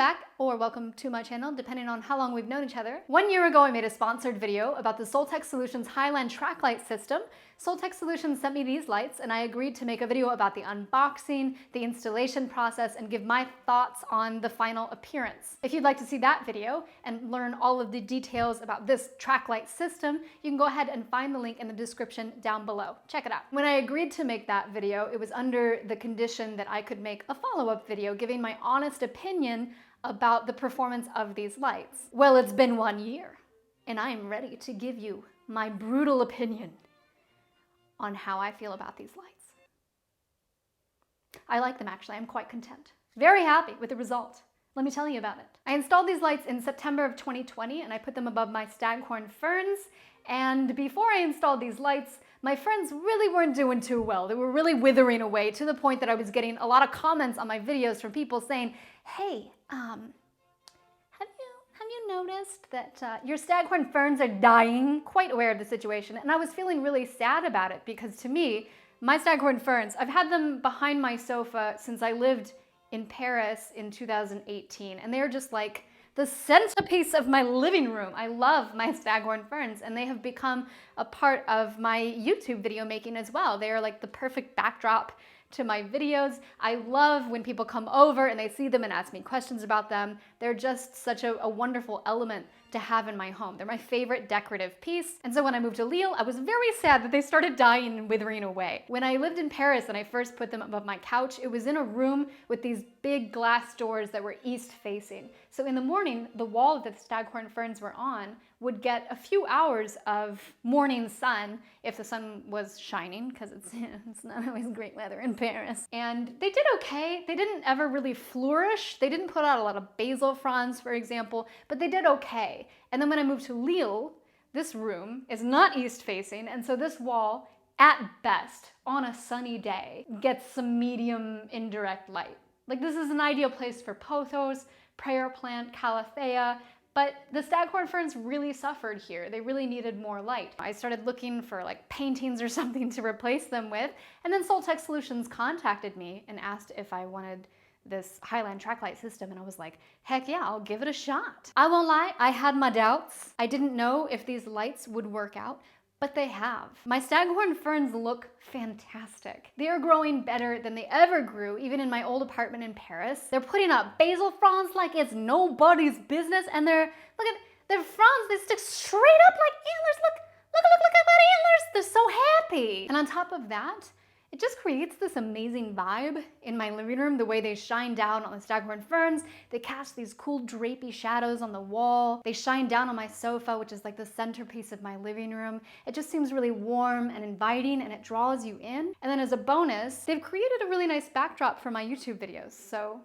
back, or welcome to my channel, depending on how long we've known each other. 1 year ago, I made a sponsored video about the Soltech Solutions Highland track light system. Soltech Solutions sent me these lights, and I agreed to make a video about the unboxing, the installation process, and give my thoughts on the final appearance. If you'd like to see that video and learn all of the details about this track light system, you can go ahead and find the link in the description down below. Check it out. When I agreed to make that video, it was under the condition that I could make a follow-up video giving my honest opinion about the performance of these lights. Well, it's been 1 year, and I am ready to give you my brutal opinion on how I feel about these lights. I like them, actually. I'm quite content. Very happy with the result. Let me tell you about it. I installed these lights in September of 2020, and I put them above my staghorn ferns. And before I installed these lights, my friends really weren't doing too well. They were really withering away, to the point that I was getting a lot of comments on my videos from people saying, hey, have you noticed that your staghorn ferns are dying? Quite aware of the situation. And I was feeling really sad about it, because to me, my staghorn ferns, I've had them behind my sofa since I lived in Paris in 2018. And they're just like the centerpiece of my living room. I love my staghorn ferns, and they have become a part of my YouTube video making as well. They are like the perfect backdrop to my videos. I love when people come over and they see them and ask me questions about them. They're just such a wonderful element to have in my home. They're my favorite decorative piece. And so when I moved to Lille, I was very sad that they started dying and withering away. When I lived in Paris and I first put them above my couch, it was in a room with these big glass doors that were east facing. So in the morning, the wall that the staghorn ferns were on would get a few hours of morning sun if the sun was shining, because it's not always great weather in Paris. And they did okay. They didn't ever really flourish. They didn't put out a lot of basil fronds, for example, but they did okay. And then when I moved to Lille, this room is not east facing, and so this wall, at best, on a sunny day, gets some medium indirect light. Like, this is an ideal place for pothos, prayer plant, calathea, but the staghorn ferns really suffered here. They really needed more light. I started looking for like paintings or something to replace them with, and then Soltech Solutions contacted me and asked if I wanted this Highland track light system, and I was like, heck yeah, I'll give it a shot. I won't lie, I had my doubts. I didn't know if these lights would work out, but they have. My staghorn ferns look fantastic. They are growing better than they ever grew, even in my old apartment in Paris. They're putting up basil fronds like it's nobody's business, and look at their fronds, they stick straight up like antlers. Look at that antlers. They're so happy. And on top of that, it just creates this amazing vibe in my living room, the way they shine down on the staghorn ferns. They cast these cool drapey shadows on the wall. They shine down on my sofa, which is like the centerpiece of my living room. It just seems really warm and inviting, and it draws you in. And then as a bonus, they've created a really nice backdrop for my YouTube videos, so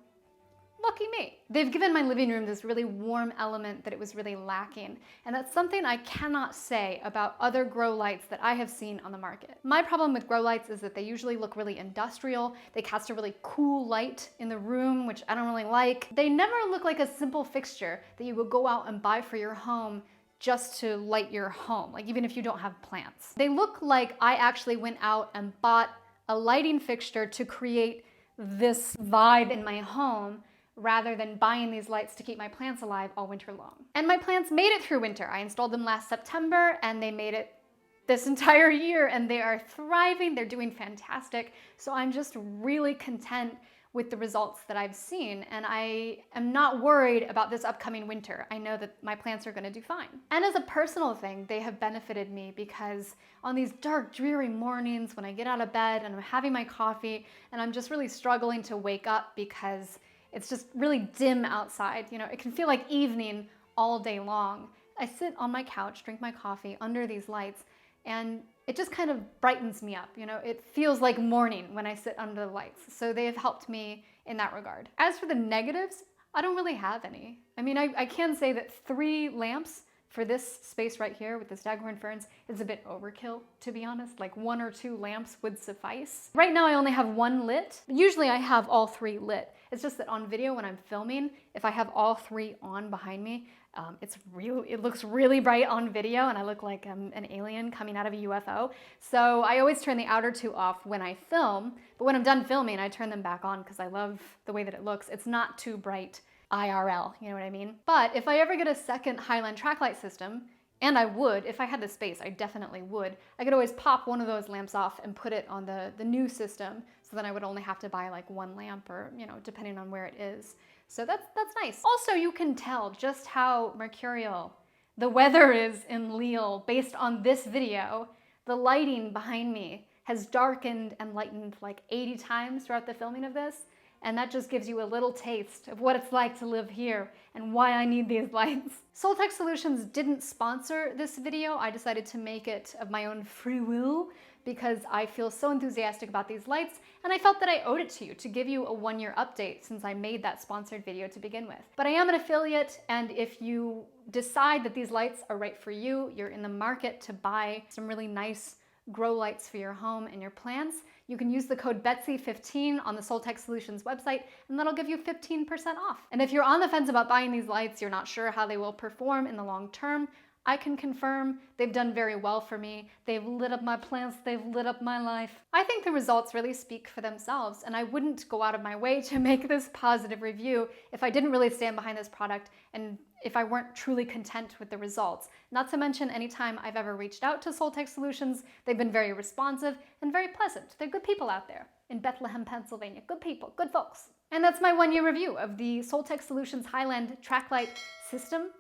lucky me. They've given my living room this really warm element that it was really lacking, and that's something I cannot say about other grow lights that I have seen on the market. My problem with grow lights is that they usually look really industrial. They cast a really cool light in the room, which I don't really like. They never look like a simple fixture that you would go out and buy for your home just to light your home, like even if you don't have plants. They look like I actually went out and bought a lighting fixture to create this vibe in my home, rather than buying these lights to keep my plants alive all winter long. And my plants made it through winter. I installed them last September, and they made it this entire year, and they are thriving. They're doing fantastic. So I'm just really content with the results that I've seen, and I am not worried about this upcoming winter. I know that my plants are gonna do fine. And as a personal thing, they have benefited me, because on these dark, dreary mornings when I get out of bed and I'm having my coffee and I'm just really struggling to wake up because it's just really dim outside. You know, it can feel like evening all day long. I sit on my couch, drink my coffee under these lights, and it just kind of brightens me up. You know, it feels like morning when I sit under the lights. So they have helped me in that regard. As for the negatives, I don't really have any. I mean, I can say that 3 lamps for this space right here with the staghorn ferns is a bit overkill, to be honest. Like 1 or 2 lamps would suffice. Right now I only have 1 lit. Usually I have all 3 lit. It's just that on video when I'm filming, if I have all 3 on behind me, it looks really bright on video, and I look like I'm an alien coming out of a UFO. So I always turn the outer 2 off when I film, but when I'm done filming, I turn them back on because I love the way that it looks. It's not too bright IRL, you know what I mean? But if I ever get a second Highland track light system, and I would, if I had the space, I definitely would, I could always pop one of those lamps off and put it on the new system, so then I would only have to buy like one lamp, or, you know, depending on where it is. So that's nice. Also, you can tell just how mercurial the weather is in Lille based on this video. The lighting behind me has darkened and lightened like 80 times throughout the filming of this. And that just gives you a little taste of what it's like to live here and why I need these lights. Soltech Solutions didn't sponsor this video. I decided to make it of my own free will because I feel so enthusiastic about these lights, and I felt that I owed it to you to give you a 1-year update since I made that sponsored video to begin with. But I am an affiliate, and if you decide that these lights are right for you, you're in the market to buy some really nice grow lights for your home and your plants, you can use the code BETSY15 on the Soltech Solutions website, and that'll give you 15% off. And if you're on the fence about buying these lights, you're not sure how they will perform in the long term, I can confirm they've done very well for me. They've lit up my plants, they've lit up my life. I think the results really speak for themselves, and I wouldn't go out of my way to make this positive review if I didn't really stand behind this product and if I weren't truly content with the results. Not to mention, anytime I've ever reached out to Soltech Solutions, they've been very responsive and very pleasant. They're good people out there in Bethlehem, Pennsylvania. Good people, good folks. And that's my 1-year review of the Soltech Solutions Highland track light system.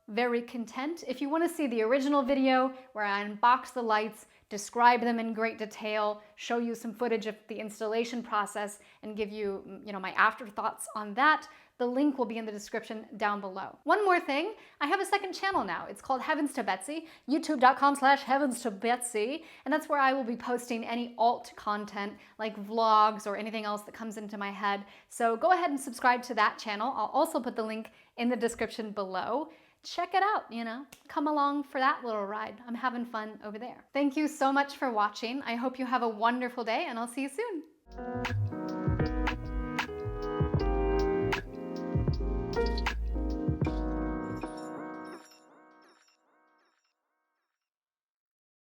Very content. If you want to see the original video where I unbox the lights, describe them in great detail, show you some footage of the installation process, and give you, my afterthoughts on that, the link will be in the description down below. One more thing, I have a second channel now. It's called Heavens to Betsy, youtube.com/Heavens to Betsy, and that's where I will be posting any alt content like vlogs or anything else that comes into my head. So go ahead and subscribe to that channel. I'll also put the link in the description below. Check it out, come along for that little ride. I'm having fun over there. Thank you so much for watching. I hope you have a wonderful day, and I'll see you soon.